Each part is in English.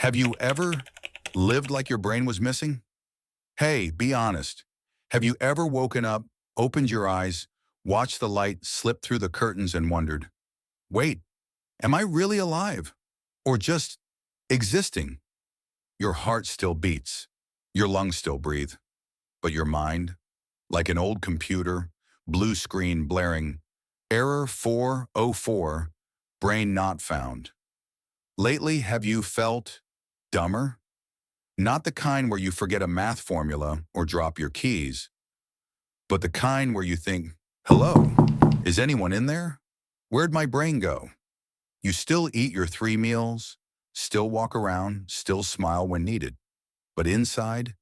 Have you ever lived like your brain was missing? Hey, be honest. Have you ever woken up, opened your eyes, watched the light slip through the curtains and wondered, wait, am I really alive? Or just existing? Your heart still beats, your lungs still breathe, but your mind, like an old computer, blue screen blaring, error 404, brain not found. Lately, have you felt dumber? Not the kind where you forget a math formula or drop your keys, but the kind where you think, hello, is anyone in there? Where'd my brain go? You still eat your 3 meals, still walk around, still smile when needed, but inside,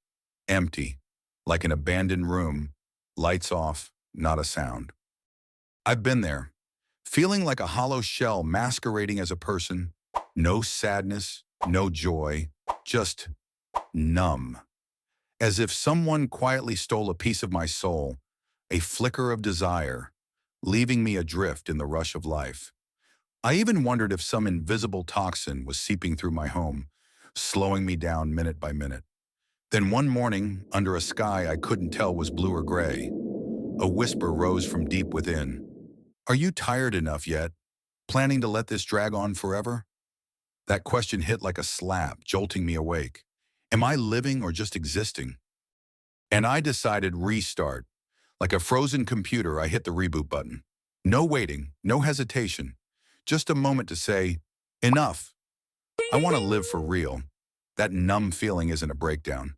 empty, like an abandoned room, lights off, not a sound. I've been there, feeling like a hollow shell masquerading as a person, no sadness, no joy, just numb. As if someone quietly stole a piece of my soul, a flicker of desire, leaving me adrift in the rush of life. I even wondered if some invisible toxin was seeping through my home, slowing me down minute by minute. Then one morning, under a sky I couldn't tell was blue or gray, a whisper rose from deep within. Are you tired enough yet? Planning to let this drag on forever? That question hit like a slap, jolting me awake. Am I living or just existing? And I decided restart. Like a frozen computer, I hit the reboot button. No waiting, no hesitation. Just a moment to say, enough. I want to live for real. That numb feeling isn't a breakdown.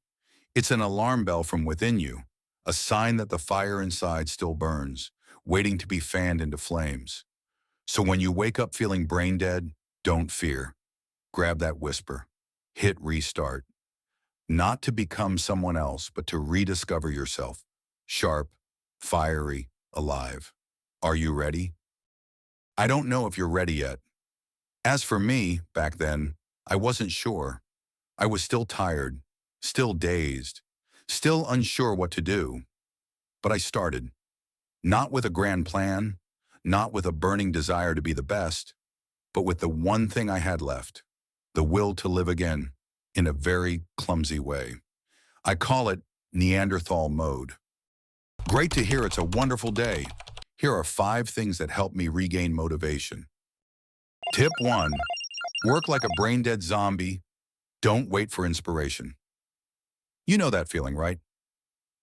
It's an alarm bell from within you, a sign that the fire inside still burns, waiting to be fanned into flames. So when you wake up feeling brain dead, don't fear. Grab that whisper. Hit restart. Not to become someone else, but to rediscover yourself. Sharp, fiery, alive. Are you ready? I don't know if you're ready yet. As for me, back then, I wasn't sure. I was still tired, still dazed, still unsure what to do. But I started. Not with a grand plan, not with a burning desire to be the best, but with the one thing I had left, the will to live again, in a very clumsy way. I call it Neanderthal mode. Great to hear it's a wonderful day. Here are 5 things that help me regain motivation. Tip 1. Work like a brain-dead zombie. Don't wait for inspiration. You know that feeling, right?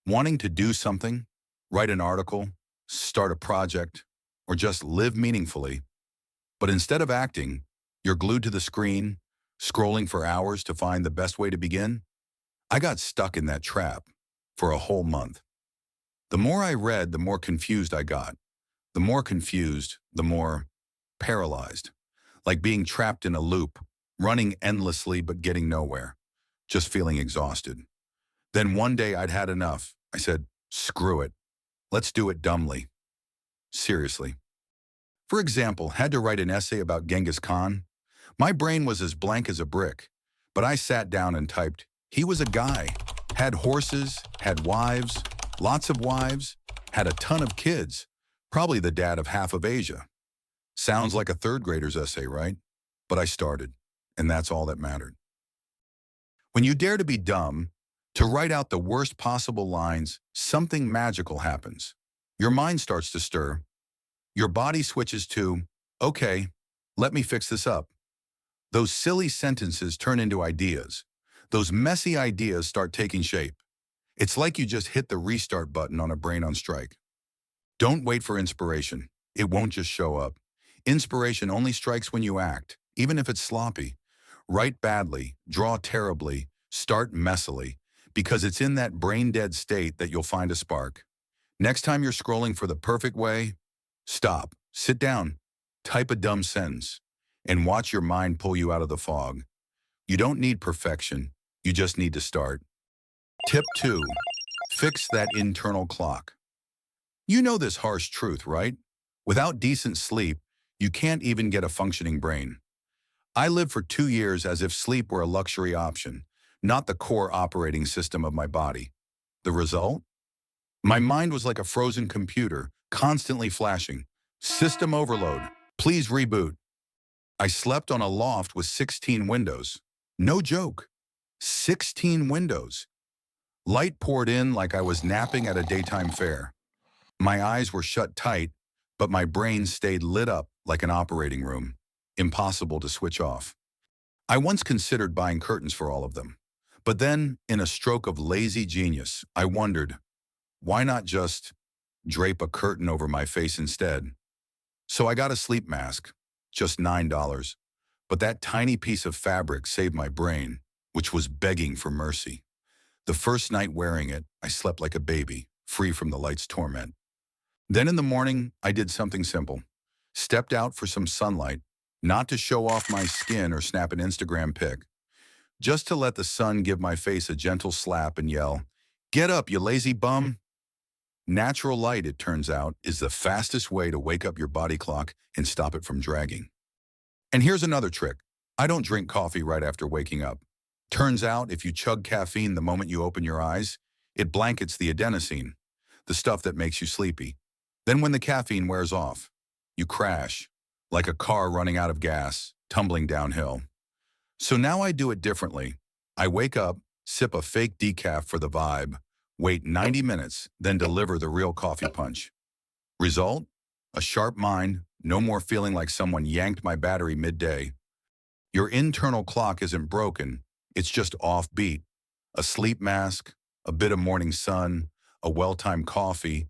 Wanting to do something, write an article, start a project, or just live meaningfully. But instead of acting, you're glued to the screen, scrolling for hours to find the best way to begin. I got stuck in that trap for a whole month. The more I read, the more confused I got. The more confused, the more paralyzed. Like being trapped in a loop, running endlessly but getting nowhere, just feeling exhausted. Then one day I'd had enough. I said, screw it. Let's do it dumbly. Seriously. For example, had to write an essay about Genghis Khan. My brain was as blank as a brick, but I sat down and typed, he was a guy, had horses, had wives, lots of wives, had a ton of kids, probably the dad of half of Asia. Sounds like a third grader's essay, right? But I started, and that's all that mattered. When you dare to be dumb, to write out the worst possible lines, something magical happens. Your mind starts to stir. Your body switches to, okay, let me fix this up. Those silly sentences turn into ideas. Those messy ideas start taking shape. It's like you just hit the restart button on a brain on strike. Don't wait for inspiration. It won't just show up. Inspiration only strikes when you act, even if it's sloppy. Write badly, draw terribly, start messily, because it's in that brain-dead state that you'll find a spark. Next time you're scrolling for the perfect way, stop, sit down, type a dumb sentence, and watch your mind pull you out of the fog. You don't need perfection, you just need to start. Tip 2. Fix that internal clock. You know this harsh truth, right? Without decent sleep, you can't even get a functioning brain. I lived for 2 years as if sleep were a luxury option, not the core operating system of my body. The result? My mind was like a frozen computer, constantly flashing. System overload. Please reboot. I slept on a loft with 16 windows. No joke. 16 windows. Light poured in like I was napping at a daytime fair. My eyes were shut tight, but my brain stayed lit up like an operating room. Impossible to switch off. I once considered buying curtains for all of them. But then, in a stroke of lazy genius, I wondered, why not just drape a curtain over my face instead? So I got a sleep mask, just $9. But that tiny piece of fabric saved my brain, which was begging for mercy. The first night wearing it, I slept like a baby, free from the light's torment. Then in the morning, I did something simple. Stepped out for some sunlight, not to show off my skin or snap an Instagram pic, just to let the sun give my face a gentle slap and yell, "Get up, you lazy bum!" Natural light, it turns out, is the fastest way to wake up your body clock and stop it from dragging. And here's another trick. I don't drink coffee right after waking up. Turns out, if you chug caffeine the moment you open your eyes, it blankets the adenosine, the stuff that makes you sleepy. Then when the caffeine wears off, you crash, like a car running out of gas, tumbling downhill. So now I do it differently. I wake up, sip a fake decaf for the vibe, wait 90 minutes, then deliver the real coffee punch. Result? A sharp mind, no more feeling like someone yanked my battery midday. Your internal clock isn't broken, it's just offbeat. A sleep mask, a bit of morning sun, a well-timed coffee.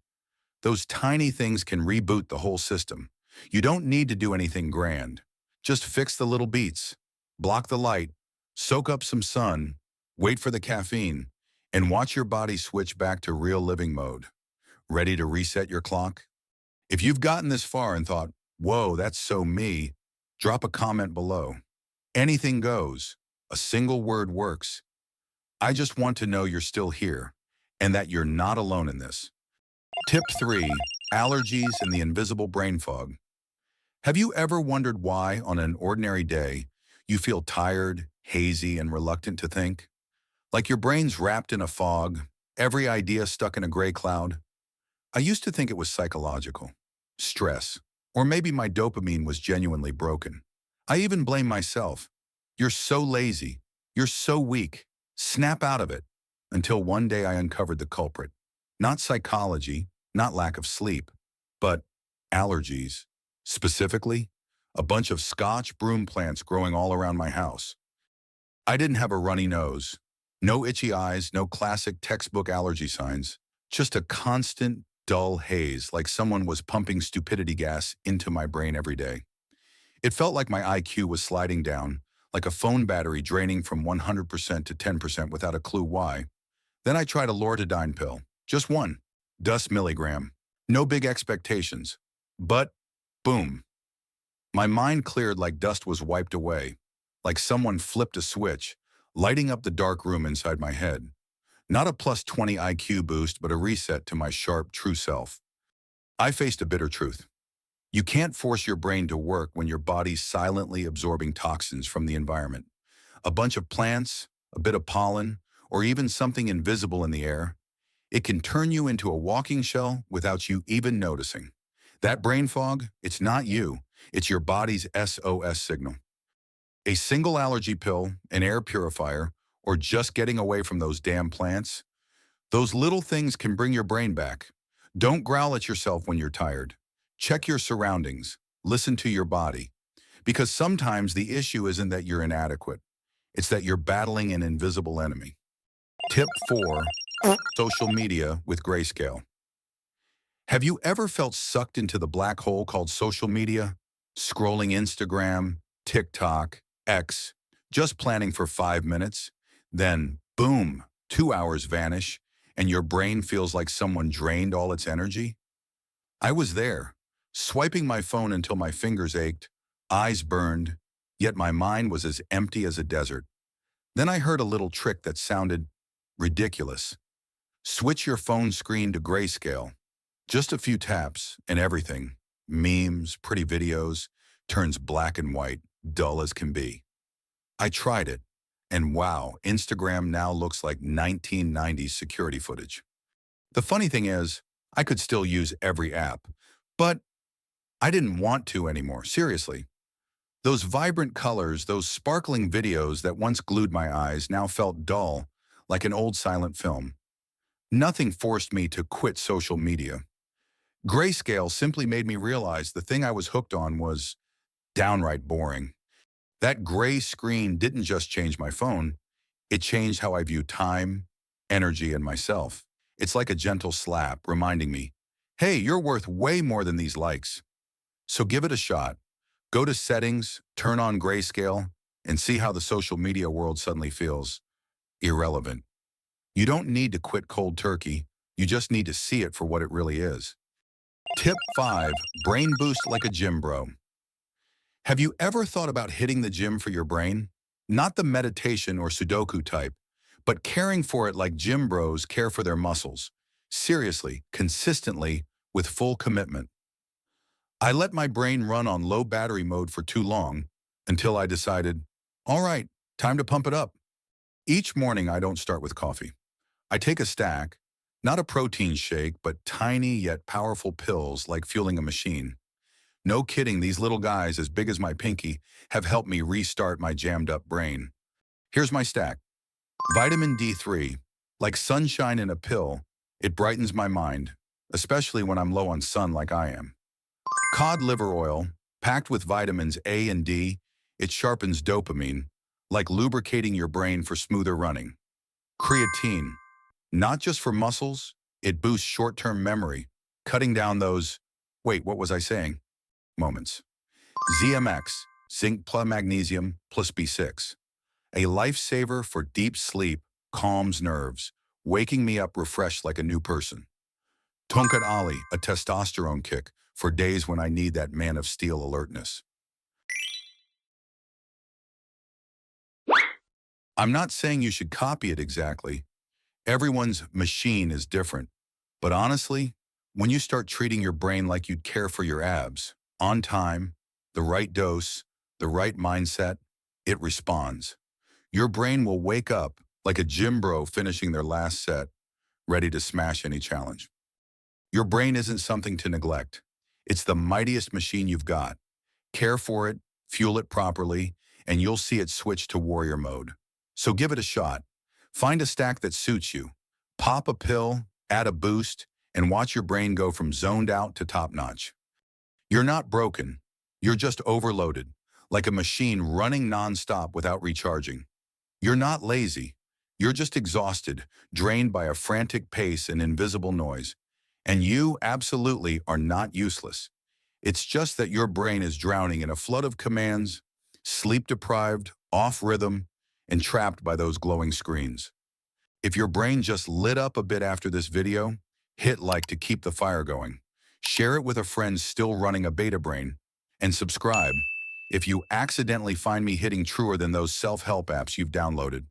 Those tiny things can reboot the whole system. You don't need to do anything grand. Just fix the little beats, block the light, soak up some sun, wait for the caffeine, and watch your body switch back to real living mode. Ready to reset your clock? If you've gotten this far and thought, "Whoa, that's so me," drop a comment below. Anything goes. A single word works. I just want to know you're still here and that you're not alone in this. Tip 3. Allergies and the invisible brain fog. Have you ever wondered why, on an ordinary day, you feel tired, hazy, and reluctant to think? Like your brain's wrapped in a fog, every idea stuck in a gray cloud? I used to think it was psychological, stress, or maybe my dopamine was genuinely broken. I even blame myself. You're so lazy. You're so weak. Snap out of it. Until one day I uncovered the culprit. Not psychology, not lack of sleep, but allergies. Specifically, a bunch of Scotch broom plants growing all around my house. I didn't have a runny nose, no itchy eyes, no classic textbook allergy signs, just a constant, dull haze like someone was pumping stupidity gas into my brain every day. It felt like my IQ was sliding down, like a phone battery draining from 100% to 10% without a clue why. Then I tried a Loratadine pill, just one, dust milligram, no big expectations. But, boom, my mind cleared like dust was wiped away, like someone flipped a switch, lighting up the dark room inside my head. Not a plus 20 IQ boost, but a reset to my sharp, true self. I faced a bitter truth. You can't force your brain to work when your body's silently absorbing toxins from the environment. A bunch of plants, a bit of pollen, or even something invisible in the air, it can turn you into a walking shell without you even noticing. That brain fog, it's not you, it's your body's SOS signal. A single allergy pill, an air purifier, or just getting away from those damn plants, those little things can bring your brain back. Don't growl at yourself when you're tired. Check your surroundings. Listen to your body. Because sometimes the issue isn't that you're inadequate. It's that you're battling an invisible enemy. Tip 4. Social media with Grayscale. Have you ever felt sucked into the black hole called social media? Scrolling Instagram, TikTok, X, just planning for 5 minutes? Then, boom, 2 hours vanish, and your brain feels like someone drained all its energy? I was there, swiping my phone until my fingers ached, eyes burned, yet my mind was as empty as a desert. Then I heard a little trick that sounded ridiculous. Switch your phone screen to grayscale. Just a few taps, and everything, memes, pretty videos, turns black and white, dull as can be. I tried it, and wow, Instagram now looks like 1990s security footage. The funny thing is, I could still use every app, but I didn't want to anymore, seriously. Those vibrant colors, those sparkling videos that once glued my eyes now felt dull, like an old silent film. Nothing forced me to quit social media. Grayscale simply made me realize the thing I was hooked on was downright boring. That gray screen didn't just change my phone, it changed how I view time, energy, and myself. It's like a gentle slap reminding me, hey, you're worth way more than these likes. So give it a shot. Go to settings, turn on Grayscale, and see how the social media world suddenly feels irrelevant. You don't need to quit cold turkey. You just need to see it for what it really is. Tip 5. Brain boost like a gym bro. Have you ever thought about hitting the gym for your brain? Not the meditation or Sudoku type, but caring for it like gym bros care for their muscles. Seriously, consistently, with full commitment. I let my brain run on low battery mode for too long until I decided, all right, time to pump it up. Each morning I don't start with coffee. I take a stack, not a protein shake, but tiny yet powerful pills like fueling a machine. No kidding, these little guys as big as my pinky have helped me restart my jammed up brain. Here's my stack. Vitamin D3, like sunshine in a pill, it brightens my mind, especially when I'm low on sun like I am. Cod liver oil, packed with vitamins A and D, it sharpens dopamine, like lubricating your brain for smoother running. Creatine, not just for muscles, it boosts short-term memory, cutting down those, wait, what was I saying? Moments. ZMX, zinc plus magnesium plus B6. A lifesaver for deep sleep, calms nerves, waking me up refreshed like a new person. Tonkat Ali, a testosterone kick for days when I need that man of steel alertness. I'm not saying you should copy it exactly. Everyone's machine is different. But honestly, when you start treating your brain like you'd care for your abs, on time, the right dose, the right mindset, it responds. Your brain will wake up like a gym bro finishing their last set, ready to smash any challenge. Your brain isn't something to neglect. It's the mightiest machine you've got. Care for it, fuel it properly, and you'll see it switch to warrior mode. So give it a shot. Find a stack that suits you. Pop a pill, add a boost, and watch your brain go from zoned out to top-notch. You're not broken. You're just overloaded, like a machine running nonstop without recharging. You're not lazy. You're just exhausted, drained by a frantic pace and invisible noise. And you absolutely are not useless. It's just that your brain is drowning in a flood of commands, sleep-deprived, off-rhythm, and trapped by those glowing screens. If your brain just lit up a bit after this video, hit like to keep the fire going. Share it with a friend still running a beta brain, and subscribe if you accidentally find me hitting truer than those self-help apps you've downloaded.